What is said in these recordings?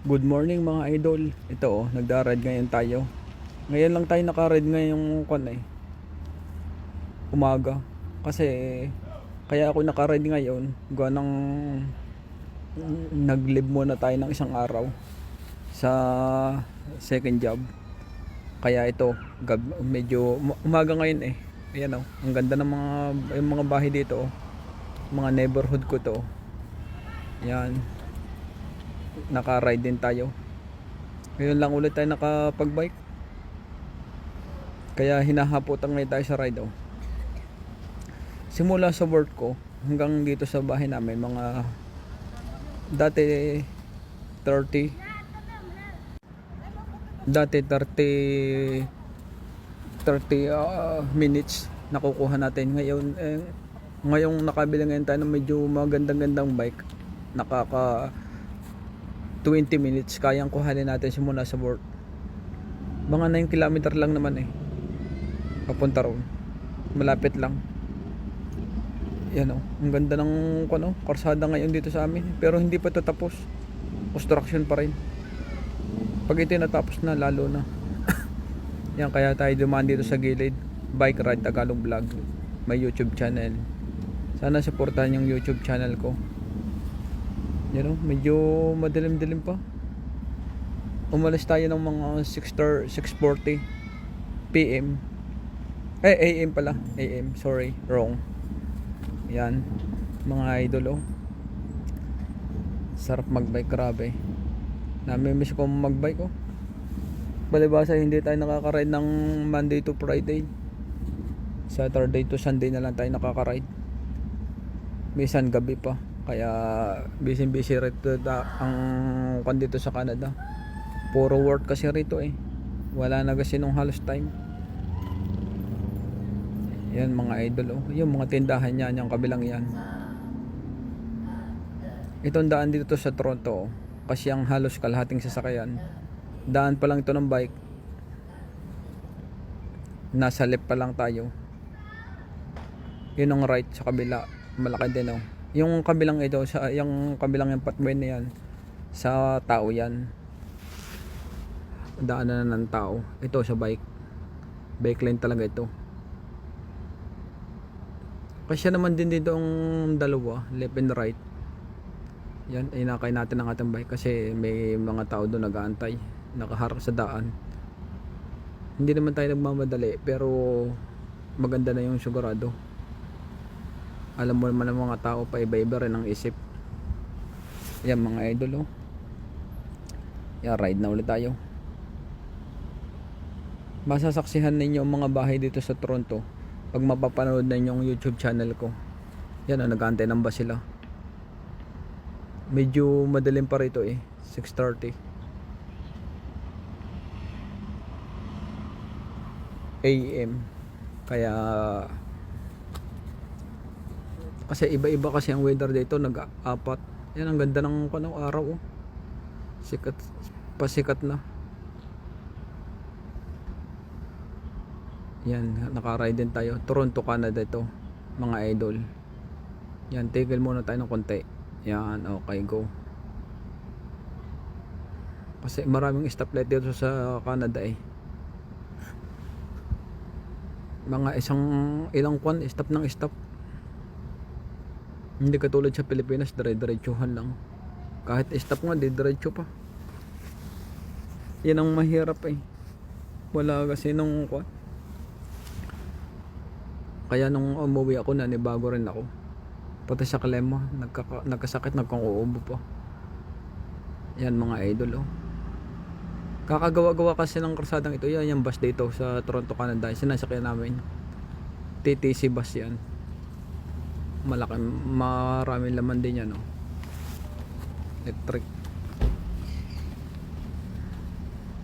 Good morning mga idol. Ito nagda-ride ngayon tayo. Ngayon lang tayo naka-ride ngayong umaga. Kasi kaya ako naka-ride ngayon, gawa ng nag-leave muna tayo ng isang araw sa second job. Kaya ito, medyo umaga ngayon eh. Ayan ang ganda ng mga bahay dito Mga neighborhood ko to. Yan. Naka-ride din tayo. Ngayon lang ulit tayo nakapag-bike. Kaya hinahapotan ngayon tayo sa ride Simula sa work ko hanggang dito sa bahay namin mga dati 30 minutes nakukuha natin. Ngayong nakabili ngayon tayo ng medyo magandang bike, nakaka 20 minutes kayang kuhanin natin simula sa work. Mga 9 kilometer lang naman papunta roon, malapit lang. Yan ang ganda ng karsada ngayon dito sa amin, pero hindi pa ito tapos, construction pa rin. Pag ito natapos na, lalo na. Yan, kaya tayo dumaan dito sa gilid. Bike Ride Tagalog Vlog, may YouTube channel. Sana supportahan yung YouTube channel ko. Yan medyo madilim-dilim pa. Umalis tayo ng mga 6:40 PM. AM pala. AM, sorry, wrong. Yan, mga idol sarap magbike, grabe. Namimiss ko magbike Balibasa hindi tayo nakaka-ride ng Monday to Friday. Saturday to Sunday na lang tayo nakaka-ride. Minsan gabi pa. Kaya busy rito ang dito sa Canada. Puro work kasi rito Wala na kasi nung halos time. Yan mga idol yung mga tindahan niya, yung kabilang yan. Itong daan dito sa Toronto kasi ang halos kalahating sasakyan. Daan pa lang ito ng bike. Nasa left pa lang tayo. Yun ang right sa kabila. Malaki din Yung kabilang yung kabilang yung pathway na yan, sa tao yan. Daanan na ng tao. Ito sa bike. Bike lane talaga ito. Kasi naman din dito ang dalawa, left and right. Yan, inakay natin ang ating bike kasi may mga tao doon nag-aantay, nakaharap sa daan. Hindi naman tayo nagmamadali, pero maganda na yung sigurado. Alam mo naman ng mga tao pa iba-iba rin ang isip. Yan mga idol Yan, ride na ulit tayo. Masasaksihan ninyo ang mga bahay dito sa Toronto pag mapapanood na yung YouTube channel ko. Yan nag-aantay ng bus sila. Medyo madilim pa rito 6:30 AM. Kaya kasi iba-iba kasi ang weather dito, nag-apat. Yan ang ganda ng araw Sikat, pasikat na. Yan, naka-ride din tayo. Toronto, Canada ito, mga idol. Yan, tigil muna tayo ng konti. Yan, okay, go. Kasi maraming stoplight dito sa Canada Mga ilang stop ng stop. Hindi katulad sa Pilipinas, dire-diretsuhan lang. Kahit stop nga, diretso pa. Yan ang mahirap Wala kasi nung Kaya nung umuwi ako, nanibago rin ako. Pati sa kalema, nagkasakit, nagkang-uubo pa. Yan mga idol Kakagawa-gawa kasi ng karsadang ito. Yan yung bus dito sa Toronto, Canada. Sinasakyan namin. TTC bus yan. Maraming laman din yan Electric.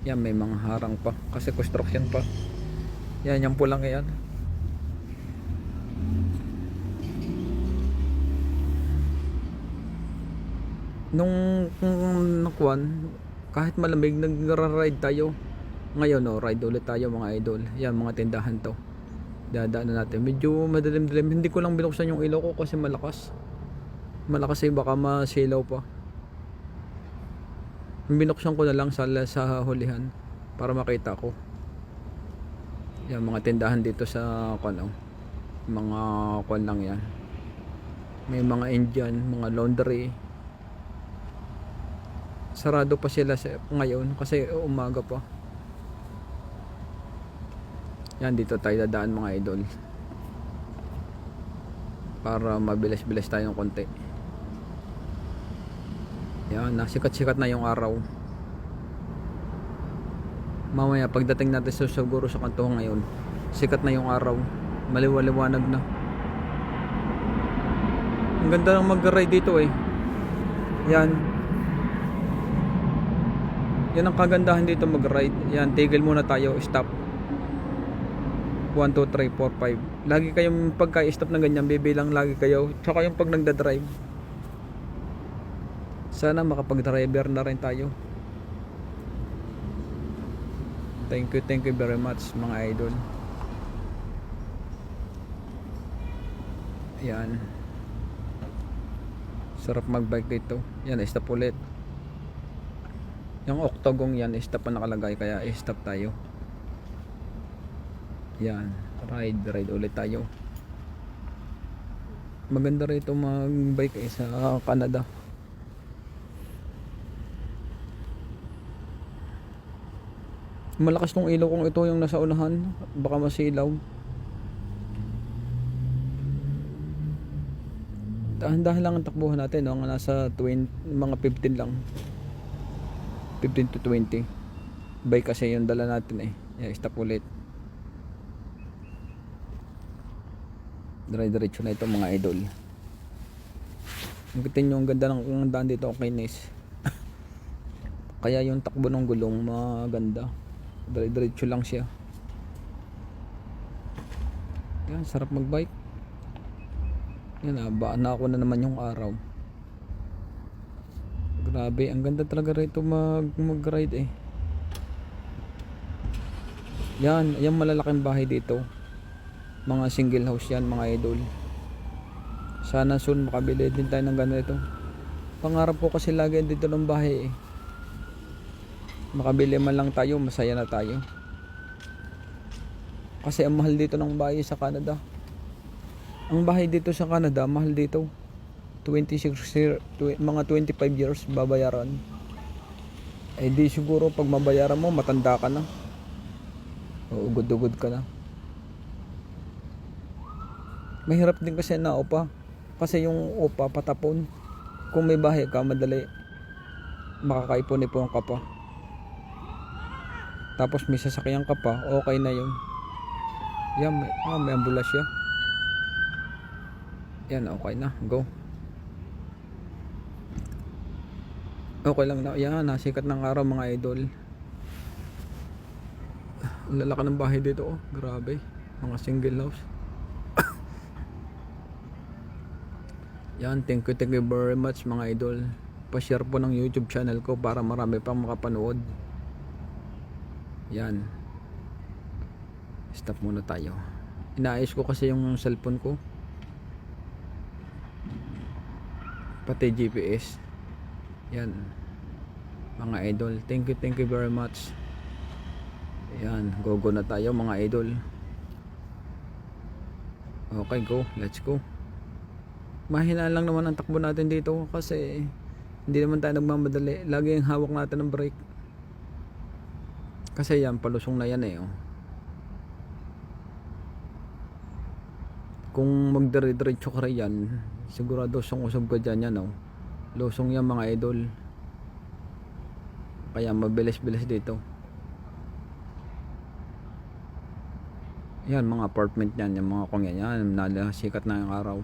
Yan, may mga harang pa kasi construction pa. Yan, yung pulang yan. Nung kahit malamig, nagra-ride tayo. Ngayon ride ulit tayo mga idol. Yan, mga tindahan to. Dadaan na natin. Medyo madilim-dilim. Hindi ko lang binuksan yung ilaw ko kasi malakas baka masilaw pa. Binuksan ko na lang sa hulihan para makita ko. Yan, mga tindahan dito sa ano, mga kwan lang yan. May mga Indian, mga laundry. Sarado pa sila ngayon kasi umaga pa. Yan, dito tayo dadaan mga idol. Para mabilis-bilis tayo ng konti. Yan, nasikat-sikat na yung araw. Mamaya pagdating natin siguro sa kanto ngayon, sikat na yung araw. Maliwaliwanag na. Ang ganda ng mag-ride dito eh. Yan. Yan ang kagandahan dito mag-ride. Yan, tigil muna tayo, stop. 1, 2, 3, 4, 5. Lagi kayong pagka-stop ng ganyan, bibilang lagi kayo. Tsaka yung pag nagda-drive. Sana makapag-driver na rin tayo. Thank you very much mga idol. Yan. Sarap mag-bike dito. Yan, stop ulit. Yung octagon yan, stop pa nakalagay, kaya stop tayo. Yan, ride ulit tayo. Maganda rito mag-bike sa Canada. Malakas tong ilaw kung ito yung nasa unahan, baka masilaw. Dahan-dahan lang ang takbuhan natin, no? Nasa 20, mga 15 lang. 15 to 20. Bike kasi yung dala natin eh. Yeah, stop ulit. Diretso na ito mga idol. Ngiti nyo ang ganda ng daan dito, okay, nice. Kaya yung takbo ng gulong maganda. Diretso lang siya. Yan, sarap magbike. Yan, baan na ako na naman yung araw. Grabe, ang ganda talaga rito mag-ride eh. Yan, yung malalaking bahay dito. Mga single house yan mga idol. Sana soon makabili din tayo ng ganito. Pangarap ko kasi lagi dito ng bahay eh. Makabili man lang tayo, masaya na tayo. Kasi ang mahal dito ng bahay sa Canada. Ang bahay dito sa Canada, mahal dito. 25 years babayaran. Eh di siguro pag mabayaran mo, matanda ka na. O ugod-ugod ka na. Mahirap din kasi na upa. Kasi yung upa patapon. Kung may bahay ka, madali makakaipon-ipon ka pa. Tapos may sasakyan ka pa, okay na yun. Yan, may ambulansya. Yan, okay na, go. Okay lang na, yan, nasikat ng araw mga idol. Ang lalaki ng bahay dito, oh, grabe. Mga single house. Yan, thank you very much mga idol. Pa-share po ng YouTube channel ko para marami pang makapanood. Yan. Stop muna tayo. Inaayos ko kasi yung cellphone ko. Pati GPS. Yan. Mga idol, thank you very much. Yan, go na tayo mga idol. Okay, go. Let's go. Mahina lang naman ang takbo natin dito kasi hindi naman tayo nagmamadali. Lagi yung hawak natin ng brake. Kasi yan, palusong na yan eh. Oh. Kung magdire-diretso ka rin yan, sigurado usog ka dyan yan. Oh. Lusong yan mga idol. Kaya mabilis-bilis dito. Yan, mga apartment yan. Yung mga kong yan. Nalasikat na yung araw.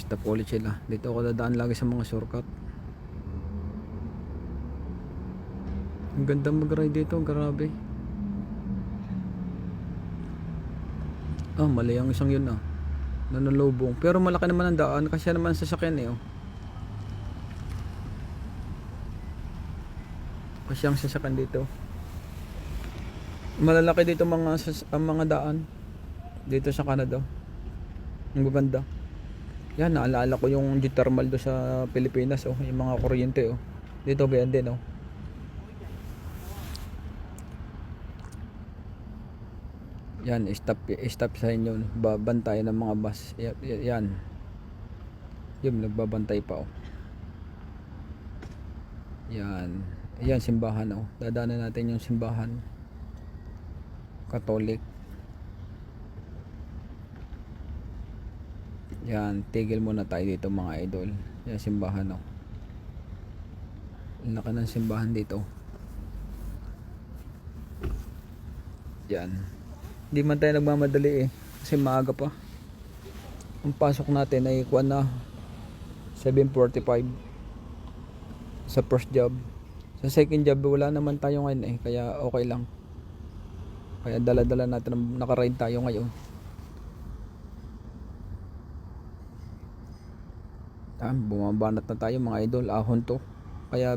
Stop ulit sila. Dito ako dadaan lagi sa mga shortcut. Ang ganda mag-ride dito, grabe. Mali ang isang yun nanulubong. Pero malaki naman ang daan kasi naman sasakyan eh. Kasi ang sasakyan dito. Malalaki dito mga daan dito sa Canada. Ang gaganda. Yan, naalala ko yung geothermal do sa Pilipinas, oh, yung mga kuryente, oh. Dito ganyan din, oh. Yan, stop sign yun. Babantay ng mga bus. Yan. Yung nagbabantay pa, oh. Yan. Yan, simbahan, oh. Dadaanan natin yung simbahan. Catholic. Yan, tigil muna tayo dito mga idol. Yan, simbahan, oh. Ang laki ng simbahan dito. Yan. Hindi man tayo nagmamadali eh. Kasi maaga pa. Ang pasok natin ay kuwan na 7:45 sa first job. Sa second job wala naman tayo ngayon eh. Kaya okay lang. Kaya dala-dala natin, nakaride tayo ngayon. Bumabanat na tayo mga idol. Ahon to. Kaya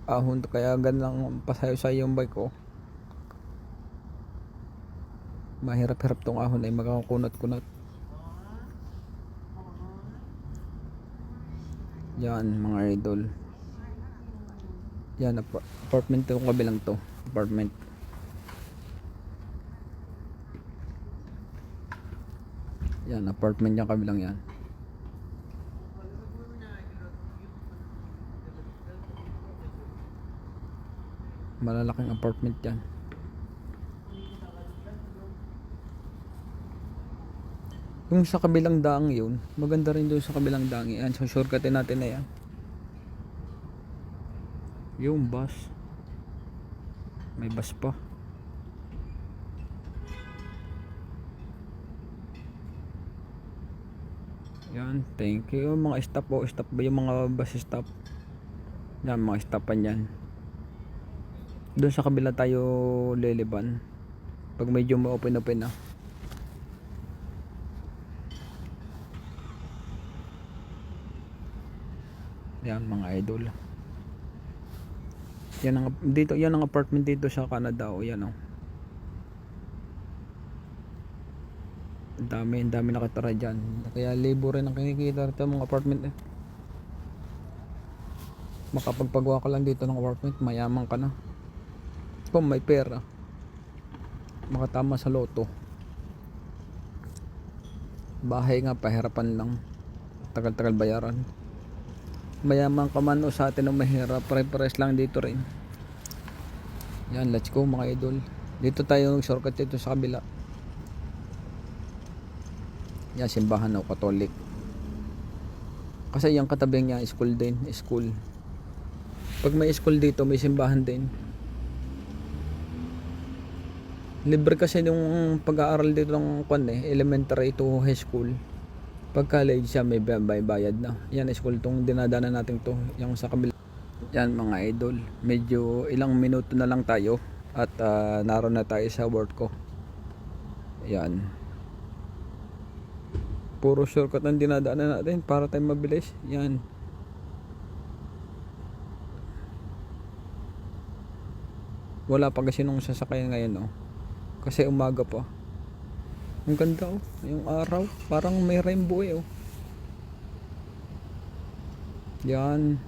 ahon to. Kaya ganang pasayo-sayo yung bike ko. Mahirap-hirap tong ahon ay magkakunat-kunat. Yan mga idol. Yan, apartment to, kabilang to. Apartment. Yan, apartment yung kabilang yan. Malalaking apartment yan. Yung sa kabilang daang yun, maganda rin doon sa kabilang daang yan. So shortcutin natin na yan. Yung bus. May bus pa. Yan, thank you. Mga stop o stop ba yung mga bus stop? Yan, mga stopan yan. Doon sa kabila tayo liliban. Pag medyo ma-open na. Yan mga idol. Yan ang apartment dito sa Canada, oh, yan oh. Ang dami nakatira diyan. Kaya libo rin ang kinikita rito mga apartment eh. Makapagpagawa ka lang dito ng apartment, mayaman ka na. Kung may pera, makatama sa loto. Bahay nga pahirapan lang. Tagal-tagal bayaran. Mayaman ka man o sa atin ang mahirap, pare-pares lang dito rin. Yan, let's go mga idol. Dito tayo shortcut dito sa kabila. Yan, simbahan o Catholic. Kasi yung katabi niya school din, school. Pag may school dito, may simbahan din. Libre kasi yung pag-aaral dito ng elementary to high school. Pag college siya may bayad na. Yan, school tong dinadaanan natin to, yung sa kabila. Yan mga idol, medyo ilang minuto na lang tayo at naroon na tayo sa work ko. Yan, puro shortcut ang dinadaanan natin para tayo mabilis. Yan, wala pa kasi nung sasakyan ngayon oh. Kasi umaga pa. Ang ganda oh, yung araw parang may rainbow eh oh. Yan,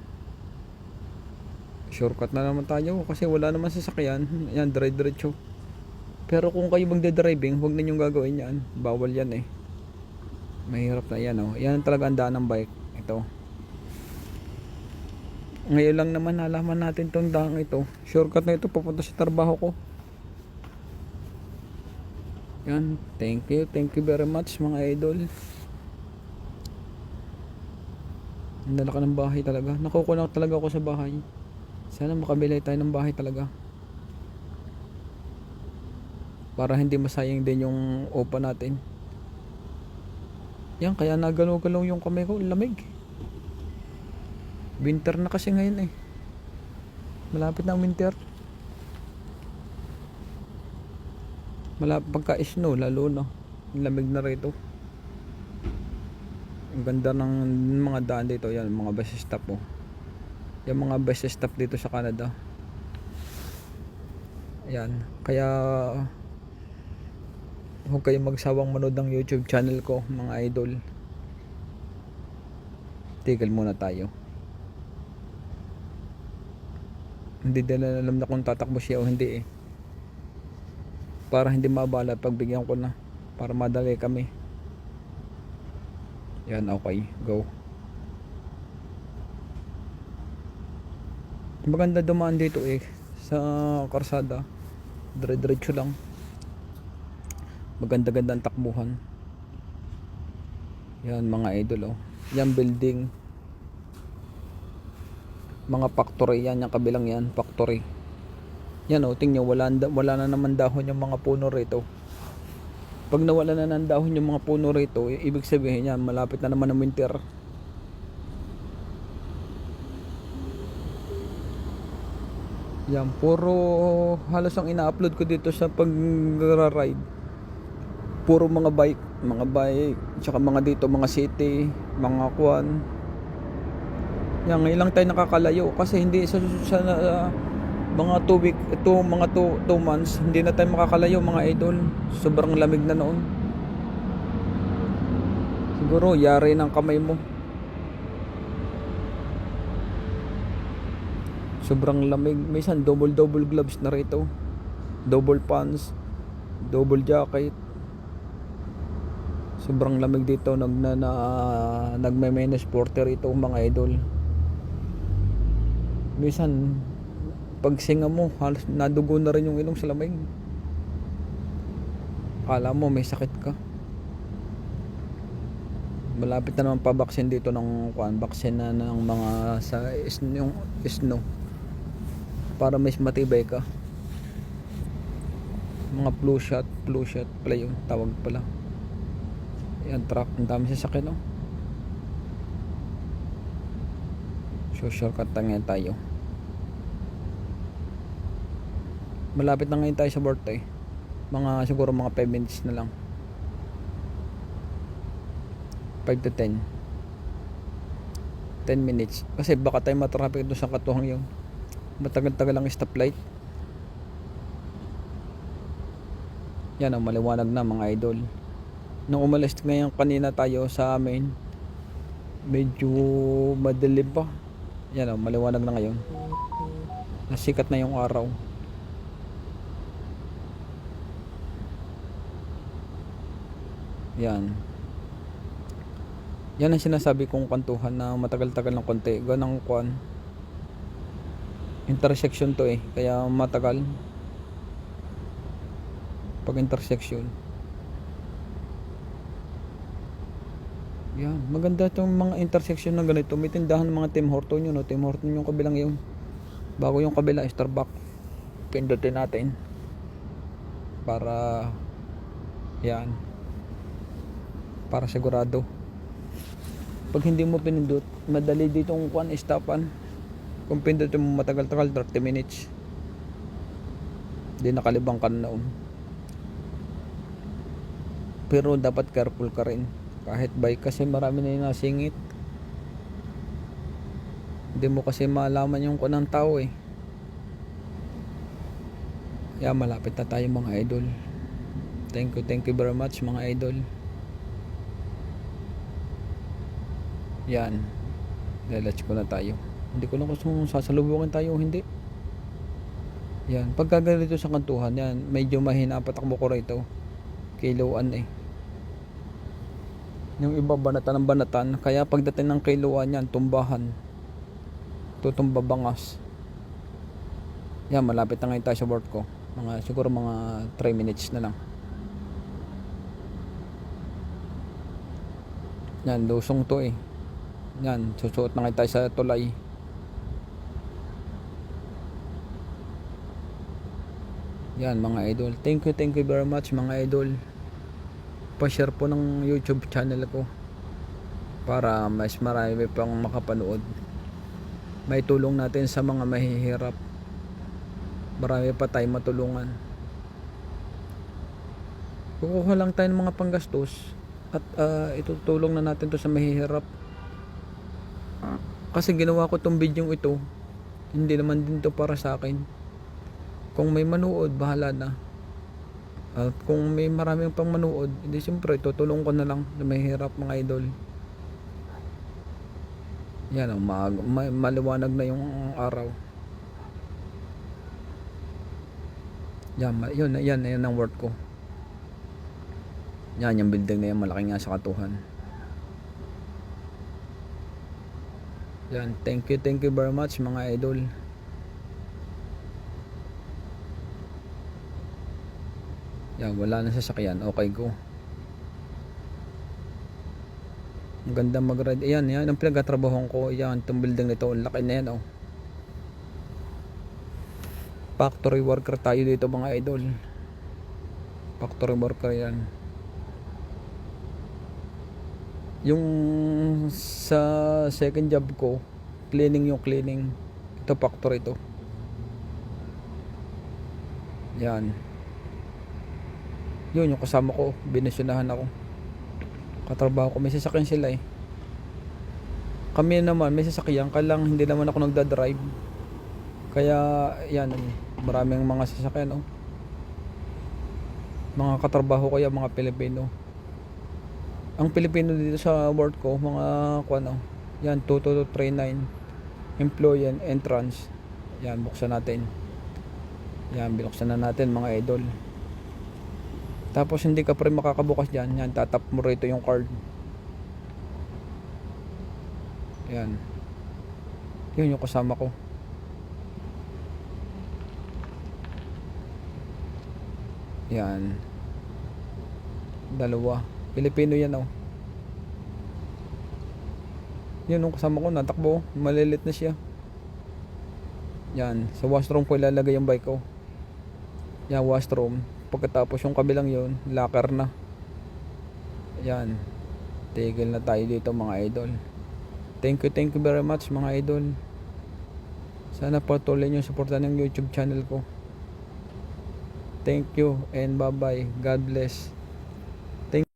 shortcut na naman tayo kasi wala naman sasakyan. Yan, diretso. Pero kung kayo magde-driving, huwag ninyong gagawin yan, bawal yan eh. Mahirap na yan oh. Yan talaga ang daan ng bike ito. Ngayon lang naman nalaman natin tong daan ito. Shortcut na ito papunta sa trabaho ko. Yan, thank you very much mga idol. Ang lalaki ng bahay talaga. Nakukulang talaga ako sa bahay. Sana makabili tayo ng bahay talaga. Para hindi masayang din yung upa natin. Yan, kaya nagalaw-galaw yung kamay ko, lamig. Winter na kasi ngayon eh. Malapit na ang winter. Pagka snow lalo na lamig na rito. Ang ganda ng mga daan dito. Yan, mga bus stop oh. Yung mga bus stop dito sa Canada. Yan, kaya Huwag kayong magsawang manood ng YouTube channel ko, mga idol. Tigil muna tayo. Hindi din alam na kung tatakbo siya o hindi eh. Para hindi mabala, pagbigyan ko na. Para madali kami. Yan, okay. Go. Maganda dumaan dito eh. Sa karsada. Dire-diretso lang. Maganda-ganda ang takbuhan. Yan mga idol oh. Yan building. Mga factory yan. Yung kabilang yan. Factory. Yan oh. Tingnan wala na naman dahon yung mga puno rito. Pag nawala na ng dahon yung mga puno rito, ibig sabihin yan, malapit na naman ang winter. Yan, puro halos ang ina-upload ko dito sa pag-ride. Puro mga bike, tsaka mga dito, mga city, mga kuan. Yan, ngayon lang tayo nakakalayo kasi hindi sa mga 2 months hindi na tayo makakalayo mga idol. Sobrang lamig na noon. Siguro yari ng kamay mo. Sobrang lamig. Minsan double gloves na rito. Double pants, double jacket. Sobrang lamig dito. Nagme-minus 40 rito mga idol. Minsan pag singa mo, halos nadugo na rin yung ilong sa lamig. Akala mo may sakit ka. Malapit na naman pa-vaccine dito ng vaccine na ng mga sa yung snow. Para mas matibay ka. Mga flu shot pala yun, tawag pala. Yan, truck, ang dami sasakyan, no? So, shortcut ngayon tayo. Malapit na ngayon tayo sa birthday. Siguro mga 5 minutes na lang. 5 to 10 minutes. Kasi baka tayo matraffic doon sa katuhang yun. Matagal-tagal ang stoplight. Yan ang maliwanag na mga idol. Nung umalis ngayon kanina tayo sa amin, medyo madilim pa. Yan ang maliwanag na ngayon. Nasikat na yung araw. Yan. Yan ang sinasabi kong kantuhan na matagal-tagal ng konti. Ganang kuan. Intersection to eh. Kaya matagal. Pag intersection. Yan. Maganda itong mga intersection na ganito. May tindahan ng mga Tim Horton yun. No? Tim Horton yung kabilang yun. Bago yung kabila, Starbucks. Pindutin natin. Para yan. Para sigurado. Pag hindi mo pinindot, madali ditong kuan stopan. Kung pindutin mo matagal-tagal 30 minutes. Hindi nakalibang ka na noon. Pero dapat careful ka rin. Kahit bike kasi marami na yung nasingit. Hindi mo kasi malaman yung kuan ng tao eh. Kaya malapit na tayo mga idol. Thank you very much mga idol. Yan. Let's go na tayo. Hindi ko na kung sasalubungin tayo o hindi. Yan. Pagka ganito sa kantuhan, yan. Medyo mahina patakbo ko rito. Kiloan eh. Yung iba banatan ng banatan. Kaya pagdating ng kiloan yan, tumbahan. Tutumba bangas. Yan. Malapit na ngayon tayo sa work ko. Siguro mga 3 minutes na lang. Yan. Lusong to eh. Yan, susuot na ngayon tayo sa tulay. Yan mga idol. Thank you very much mga idol. Pa-share po ng YouTube channel ko para mas marami pang makapanood. May tulong natin sa mga mahihirap. Marami pa tayong matulungan. Kukuha lang tayo ng mga panggastos at itutulong na natin to sa mahihirap. Kasi ginawa ko tong video ito, hindi naman din to para sa akin. Kung may manood, bahala na. At kung may maraming pang manood, hindi siyempre tutulong ko na lang na may hirap mga idol. Yan, maliwanag na yung araw. Yan, yan ang work ko. Yan, yung building na yan, malaki nga sa katuhan. Yan, thank you very much mga idol. Yan, wala na sasakyan, okay go. Ang ganda mag-ride. Yan ang pinagtatrabahoan ko. Yan, itong building nito, laki na yan oh. Factory worker tayo dito mga idol. Factory worker yan. Yung sa second job ko, cleaning yung cleaning. Ito factory ito. Yan. Yun yung kasama ko, binasyonahan ako. Katrabaho ko, may sasakyan sila eh. Kami naman may sasakyan, kalang hindi naman ako nagda-drive. Kaya yan, maraming mga sasakyan oh. Mga katrabaho ko yan, mga Pilipino. Ang Pilipino dito sa work ko, mga kuan oh. Yan, 2239 employee and entrance. Yan, buksan natin. Yan, binuksan na natin mga idol. Tapos hindi ka pa rin makakabukas dyan. Yan, tatap mo rito yung card. Yan. Yun yung kasama ko. Yan. Dalawa. Pilipino yan oh. Yun yung kasama ko, natakbo. Malilit na siya. Yan. Sa washroom ko ilalagay yung bike ko. Yan, washroom. Pagkatapos yung kabilang yun, locker na. Yan. Tigil na tayo dito mga idol. Thank you very much mga idol. Sana patuloy nyo supportan ng YouTube channel ko. Thank you and bye bye. God bless.